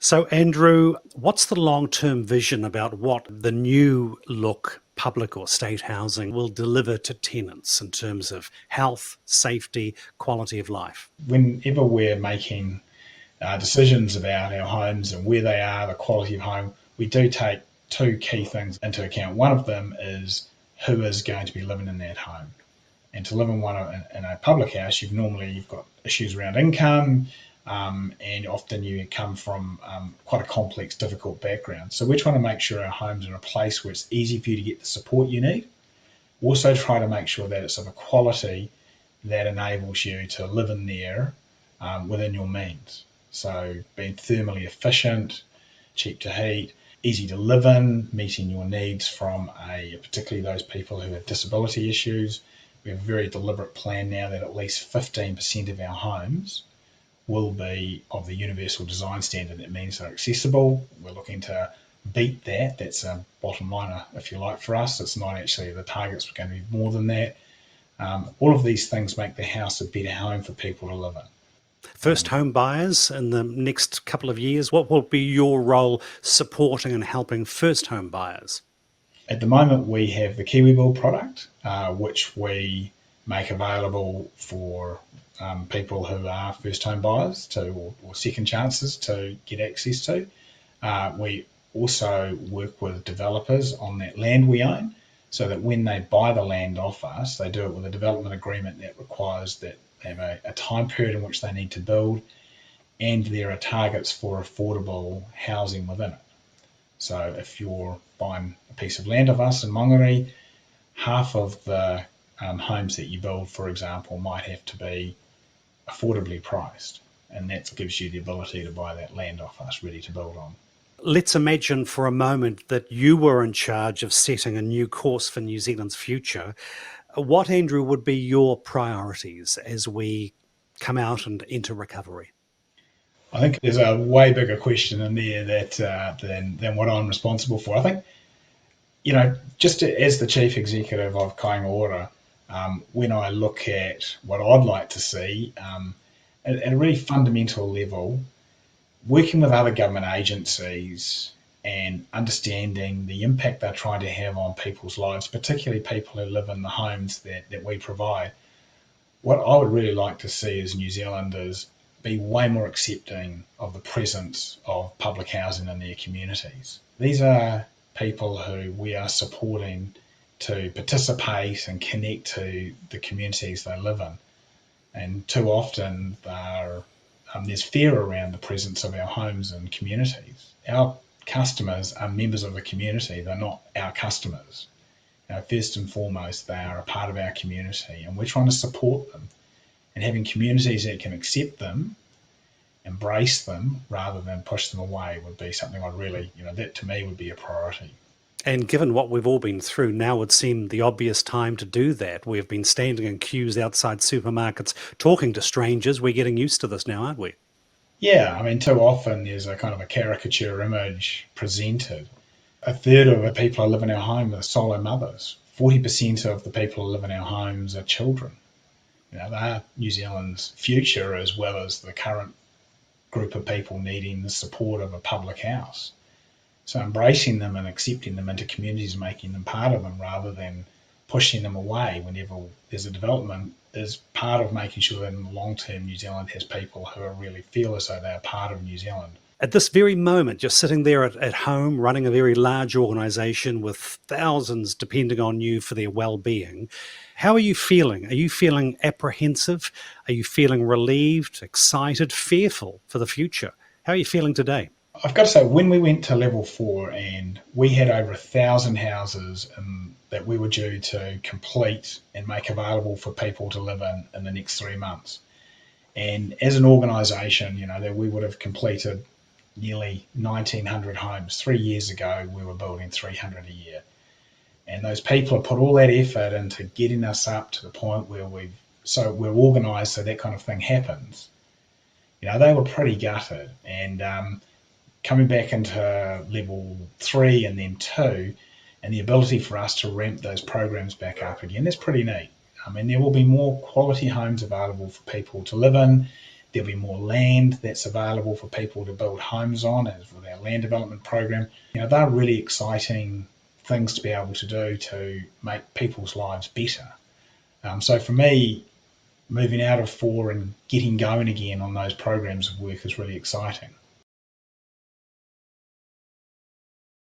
So, Andrew, what's the long-term vision about what the new look public or state housing will deliver to tenants in terms of health, safety, quality of life? Whenever we're making decisions about our homes and where they are, the quality of home, we do take two key things into account. One of them is who is going to be living in that home. And to live in a public house, you've got issues around income, and often you come from quite a complex, difficult background. So we're trying to make sure our homes are in a place where it's easy for you to get the support you need. Also try to make sure that it's of a quality that enables you to live in there within your means. So being thermally efficient, cheap to heat, easy to live in, meeting your needs from particularly those people who have disability issues. We have a very deliberate plan now that at least 15% of our homes will be of the universal design standard. That means they're accessible. We're looking to beat that. That's a bottom line, if you like, for us. It's not actually the targets, we're going to be more than that. All of these things make the house a better home for people to live in. First home buyers in the next couple of years, what will be your role supporting and helping first home buyers? At the moment, we have the KiwiBuild product, which we make available for people who are first home buyers or second chances to get access to. We also work with developers on that land we own, so that when they buy the land off us, they do it with a development agreement that requires that they have a time period in which they need to build, and there are targets for affordable housing within it. So if you're buying a piece of land of us in Mangere, half of the homes that you build, for example, might have to be affordably priced, and that gives you the ability to buy that land off us ready to build on. Let's imagine for a moment that you were in charge of setting a new course for New Zealand's future. What, Andrew, would be your priorities as we come out and enter recovery? I think there's a way bigger question in there than what I'm responsible for. I think, just as the chief executive of Kainga Ora, when I look at what I'd like to see at a really fundamental level, working with other government agencies and understanding the impact they're trying to have on people's lives, particularly people who live in the homes that we provide, what I would really like to see as New Zealanders be way more accepting of the presence of public housing in their communities. These are people who we are supporting to participate and connect to the communities they live in. And too often there's fear around the presence of our homes and communities. Our customers are members of the community, they're not our customers. First and foremost, they are a part of our community, and we're trying to support them. And having communities that can accept them, embrace them, rather than push them away would be something I'd really, that to me would be a priority. And given what we've all been through, now would seem the obvious time to do that. We've been standing in queues outside supermarkets, talking to strangers. We're getting used to this now, aren't we? Yeah, I mean, too often there's a kind of a caricature image presented. A third of the people who live in our home are solo mothers. 40% of the people who live in our homes are children. They're New Zealand's future, as well as the current group of people needing the support of a public house. So embracing them and accepting them into communities, making them part of them rather than pushing them away whenever there's a development, is part of making sure that in the long term New Zealand has people who really feel as though they are part of New Zealand. At this very moment, you're sitting there at home running a very large organisation with thousands depending on you for their well-being. How are you feeling? Are you feeling apprehensive? Are you feeling relieved, excited, fearful for the future? How are you feeling today? I've got to say, when we went to level 4 and we had over 1,000 houses that we were due to complete and make available for people to live in the next 3 months. And as an organisation, that we would have completed nearly 1,900 homes. 3 years ago, we were building 300 a year. And those people have put all that effort into getting us up to the point where we're organised so that kind of thing happens. They were pretty gutted. And coming back into level 3 and then 2, and the ability for us to ramp those programs back up again, that's pretty neat. I mean, there will be more quality homes available for people to live in. There'll be more land that's available for people to build homes on, as with our land development program. They're really exciting things to be able to do to make people's lives better. So for me, moving out of 4 and getting going again on those programs of work is really exciting.